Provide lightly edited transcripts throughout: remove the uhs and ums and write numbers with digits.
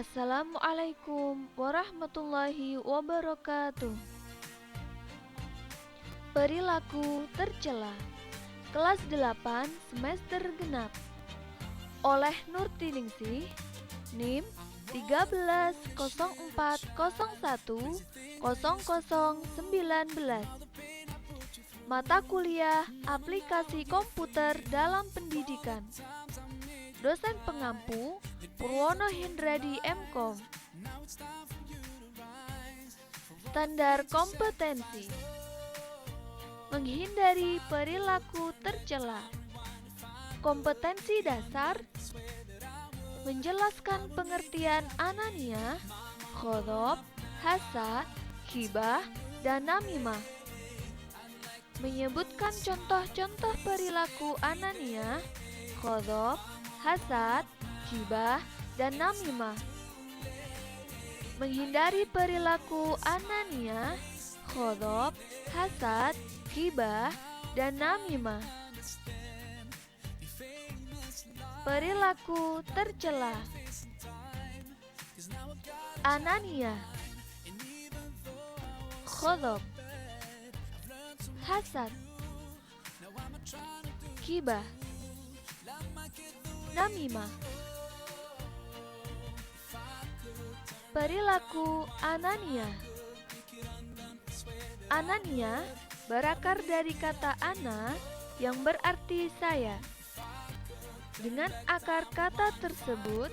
Assalamualaikum warahmatullahi wabarakatuh. Perilaku tercela. Kelas 8 semester genap. Oleh Nurtiningsih, NIM 1304010019. Mata kuliah aplikasi komputer dalam pendidikan. Dosen pengampu Purwono Hendradi MKom. Standar kompetensi: menghindari perilaku tercela. Kompetensi dasar: menjelaskan pengertian anania, ghadab, hasad, ghibah, dan namimah. Menyebutkan contoh-contoh perilaku anania, ghadab, hasad, ghibah, dan namimah. Menghindari perilaku anania, ghadab, hasad, ghibah, dan namimah. Perilaku tercela. Anania, ghadab, hasad, ghibah, namimah. Perilaku anania. Anania berakar dari kata ana yang berarti saya. Dengan akar kata tersebut,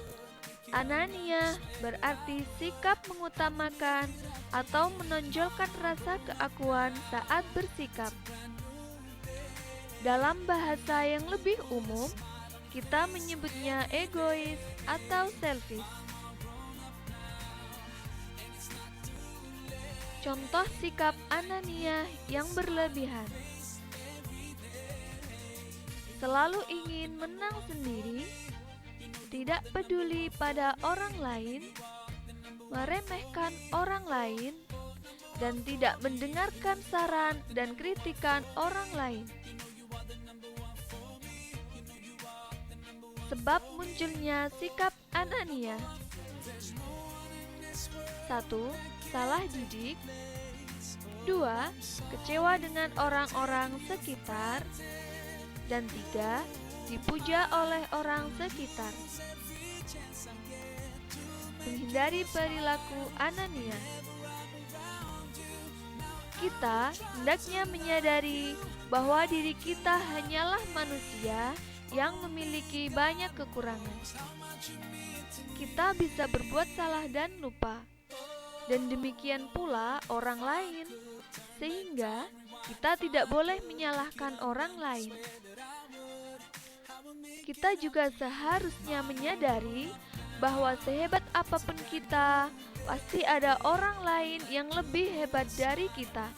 anania berarti sikap mengutamakan atau menonjolkan rasa keakuan saat bersikap. Dalam bahasa yang lebih umum, kita menyebutnya egois atau selfish. Contoh sikap anania yang berlebihan: selalu ingin menang sendiri, tidak peduli pada orang lain, meremehkan orang lain, dan tidak mendengarkan saran dan kritikan orang lain. Sebab munculnya sikap anania: 1. Salah didik. 2. Kecewa dengan orang-orang sekitar. Dan 3. Dipuja oleh orang sekitar. Menghindari perilaku anania. Kita hendaknya menyadari bahwa diri kita hanyalah manusia yang memiliki banyak kekurangan. Kita bisa berbuat salah dan lupa, dan demikian pula orang lain, sehingga kita tidak boleh menyalahkan orang lain. Kita juga seharusnya menyadari bahwa sehebat apapun kita, pasti ada orang lain yang lebih hebat dari kita.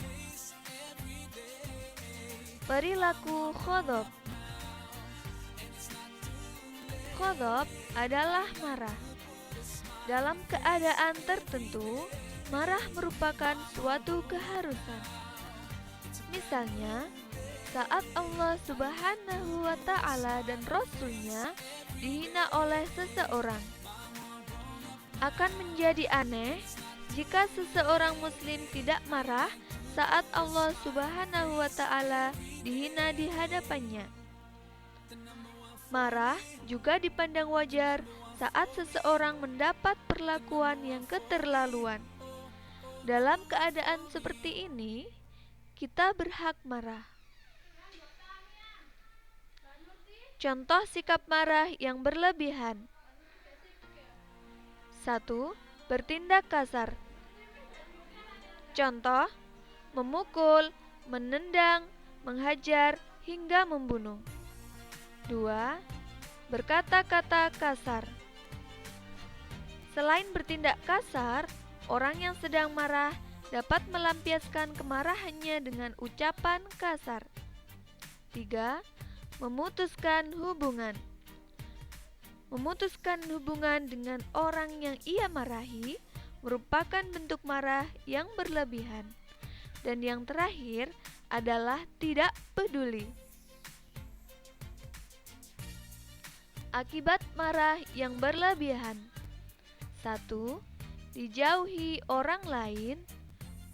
Perilaku ghadab. Ghadab adalah marah. Dalam keadaan tertentu, marah merupakan suatu keharusan. Misalnya, saat Allah Subhanahu wa Ta'ala dan Rasul-Nya dihina oleh seseorang. Akan menjadi aneh jika seseorang muslim tidak marah saat Allah Subhanahu wa Ta'ala dihina di hadapannya. Marah juga dipandang wajar saat seseorang mendapat perlakuan yang keterlaluan. Dalam keadaan seperti ini, kita berhak marah. Contoh sikap marah yang berlebihan: 1. Bertindak kasar. Contoh: memukul, menendang, menghajar, hingga membunuh. 2. Berkata-kata kasar. Selain bertindak kasar, orang yang sedang marah dapat melampiaskan kemarahannya dengan ucapan kasar. 3. Memutuskan hubungan. Memutuskan hubungan dengan orang yang ia marahi merupakan bentuk marah yang berlebihan. Dan yang terakhir adalah tidak peduli. Akibat marah yang berlebihan: 1. Dijauhi orang lain.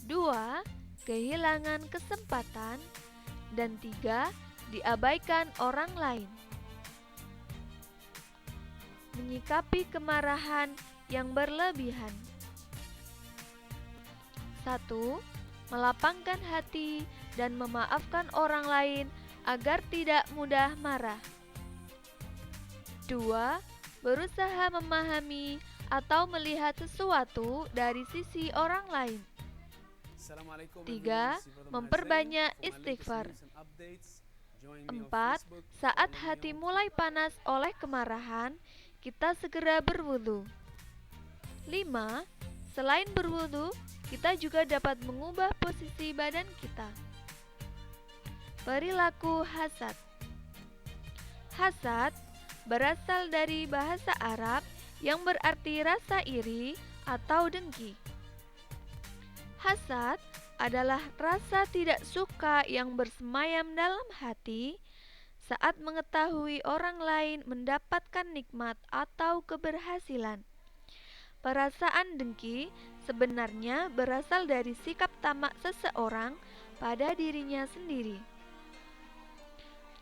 2. Kehilangan kesempatan. Dan 3. Diabaikan orang lain. Menyikapi kemarahan yang berlebihan. 1. Melapangkan hati dan memaafkan orang lain agar tidak mudah marah. 2. Berusaha memahami atau melihat sesuatu dari sisi orang lain. 3. Memperbanyak istighfar. 4. Saat hati mulai panas oleh kemarahan, kita segera berwudu. 5. Selain berwudu, kita juga dapat mengubah posisi badan kita. Perilaku hasad. Hasad berasal dari bahasa Arab yang berarti rasa iri atau dengki. Hasad adalah rasa tidak suka yang bersemayam dalam hati saat mengetahui orang lain mendapatkan nikmat atau keberhasilan. Perasaan dengki sebenarnya berasal dari sikap tamak seseorang pada dirinya sendiri.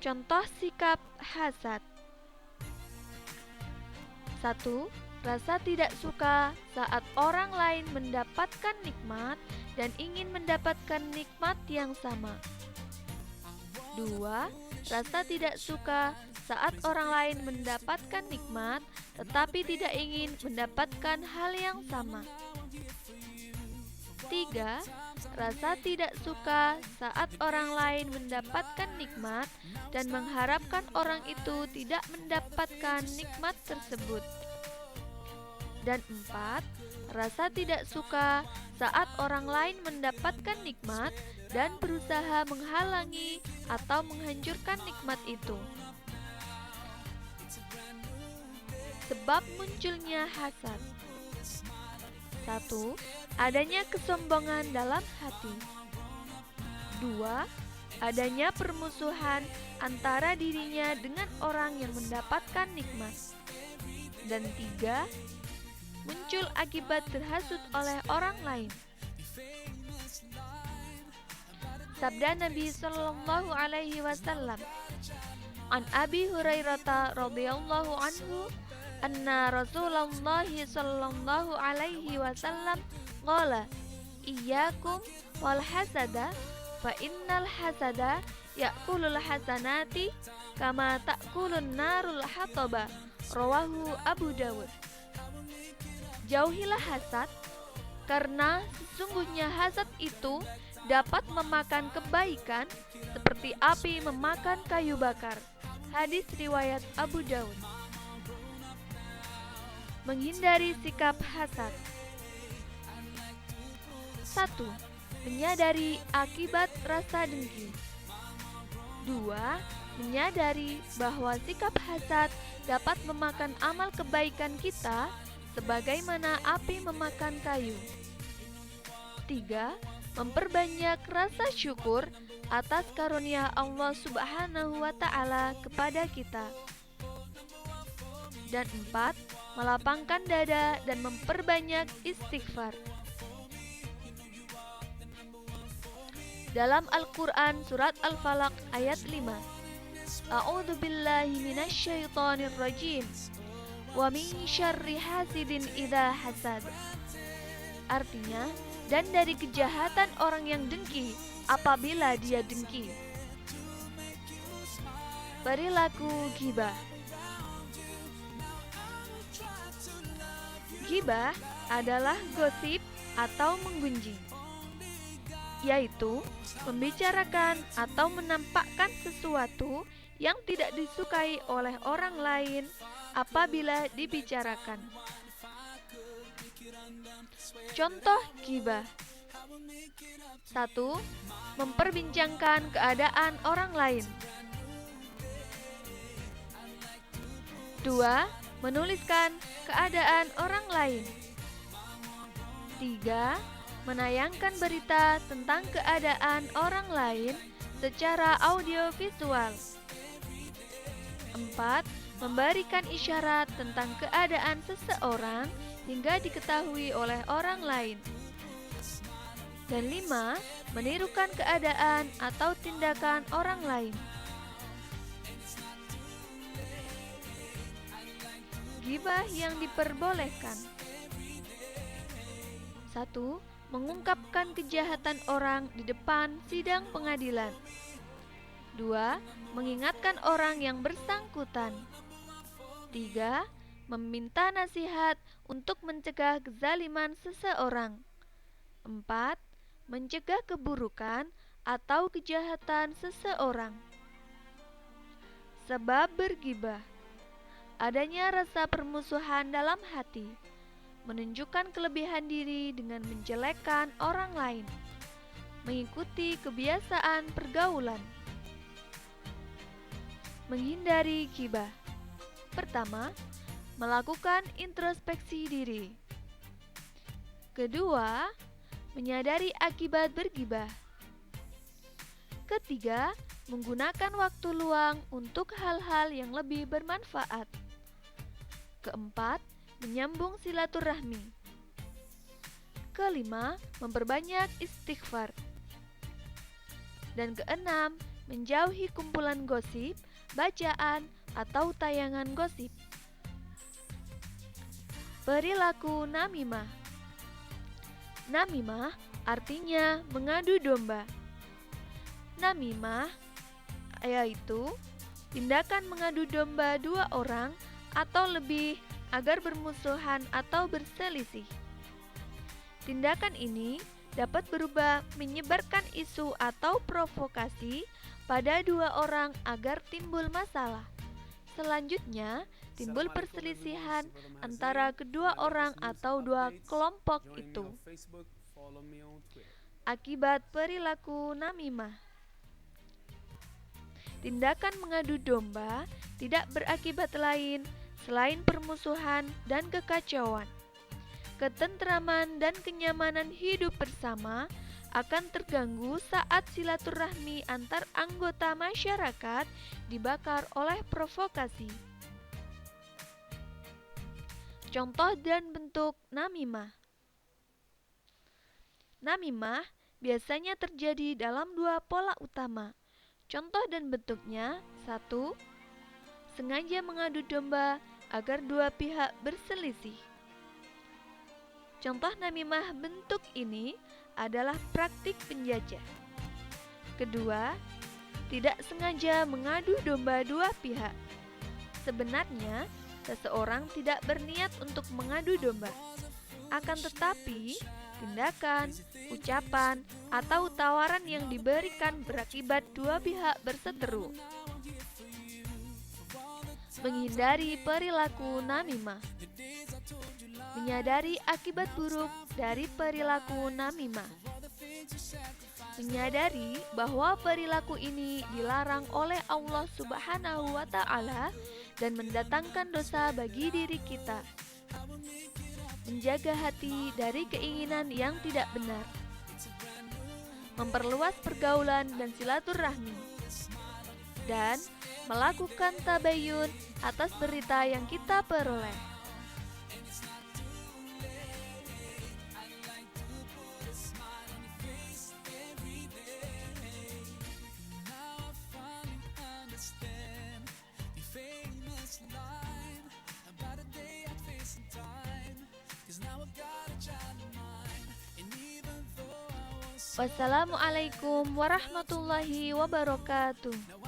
Contoh sikap hasad. 1. Rasa tidak suka saat orang lain mendapatkan nikmat dan ingin mendapatkan nikmat yang sama. 2. Rasa tidak suka saat orang lain mendapatkan nikmat tetapi tidak ingin mendapatkan hal yang sama. 3. Rasa tidak suka saat orang lain mendapatkan nikmat dan mengharapkan orang itu tidak mendapatkan nikmat tersebut. Dan 4. Rasa tidak suka saat orang lain mendapatkan nikmat dan berusaha menghalangi atau menghancurkan nikmat itu. Sebab munculnya hasad. 1. Adanya kesombongan dalam hati. 2. Adanya permusuhan antara dirinya dengan orang yang mendapatkan nikmat. Dan 3. Muncul akibat terhasut oleh orang lain. Sabda Nabi sallallahu alaihi wasallam, An Abi Hurairah radhiyallahu anhu, anna Rasulullah sallallahu alaihi wasallam qala, iyyakum wal hasada fa innal hasada ya'kulul hasanati kama ta'kulun narul hataba. Rawahu Abu Dawud. Jauhilah hasad, karena sesungguhnya hasad itu dapat memakan kebaikan seperti api memakan kayu bakar. Hadis riwayat Abu Daud. Menghindari sikap hasad. 1. Menyadari akibat rasa dengki. 2. Menyadari bahwa sikap hasad dapat memakan amal kebaikan kita sebagaimana api memakan kayu. 3. Memperbanyak rasa syukur atas karunia Allah Subhanahu wa Ta'ala kepada kita. Dan 4. Melapangkan dada dan memperbanyak istighfar. Dalam Al-Quran surat Al-Falaq ayat 5, A'udzu billahi minasyaitonir rajim wa min syarri hasidin idza hasad. Artinya, dan dari kejahatan orang yang dengki apabila dia dengki. Perilaku ghibah. Ghibah adalah gosip atau menggunjing, yaitu membicarakan atau menampakkan sesuatu yang tidak disukai oleh orang lain apabila dibicarakan. Contoh ghibah. 1. Memperbincangkan keadaan orang lain. 2. Menuliskan keadaan orang lain. 3. Menayangkan berita tentang keadaan orang lain secara audio visual. 4. memberikan isyarat tentang keadaan seseorang hingga diketahui oleh orang lain. Dan 5, menirukan keadaan atau tindakan orang lain. Ghibah yang diperbolehkan. 1. Mengungkapkan kejahatan orang di depan sidang pengadilan. 2. Mengingatkan orang yang bersangkutan. 3. Meminta nasihat untuk mencegah kezaliman seseorang. 4. Mencegah keburukan atau kejahatan seseorang. Sebab bergibah: adanya rasa permusuhan dalam hati, menunjukkan kelebihan diri dengan menjelekkan orang lain, mengikuti kebiasaan pergaulan. Menghindari ghibah. Pertama, melakukan introspeksi diri. Kedua, menyadari akibat bergibah. Ketiga, menggunakan waktu luang untuk hal-hal yang lebih bermanfaat. Keempat, menyambung silaturahmi. Kelima, memperbanyak istighfar. Dan keenam, menjauhi kumpulan gosip, bacaan, atau tayangan gosip. Perilaku namimah. Namimah artinya mengadu domba. Namimah yaitu tindakan mengadu domba dua orang atau lebih agar bermusuhan atau berselisih. Tindakan ini dapat berubah menyebarkan isu atau provokasi pada dua orang agar timbul masalah. Selanjutnya, timbul perselisihan antara kedua orang atau dua kelompok itu. Akibat perilaku namimah. Tindakan mengadu domba tidak berakibat lain selain permusuhan dan kekacauan. Ketentraman dan kenyamanan hidup bersama akan terganggu saat silaturahmi antar anggota masyarakat dibakar oleh provokasi. Contoh dan bentuk namimah. Namimah biasanya terjadi dalam dua pola utama. Contoh dan bentuknya: 1. Sengaja mengadu domba agar dua pihak berselisih. Contoh namimah bentuk ini adalah praktik penjajah. Kedua, tidak sengaja mengadu domba dua pihak. Sebenarnya, seseorang tidak berniat untuk mengadu domba. Akan tetapi, tindakan, ucapan, atau tawaran yang diberikan berakibat dua pihak berseteru. Menghindari perilaku namimah. Menyadari akibat buruk dari perilaku namimah. Menyadari bahwa perilaku ini dilarang oleh Allah Subhanahu wa Ta'ala dan mendatangkan dosa bagi diri kita. Menjaga hati dari keinginan yang tidak benar. Memperluas pergaulan dan silaturahmi. Dan melakukan tabayun atas berita yang kita peroleh. Wassalamualaikum warahmatullahi wabarakatuh.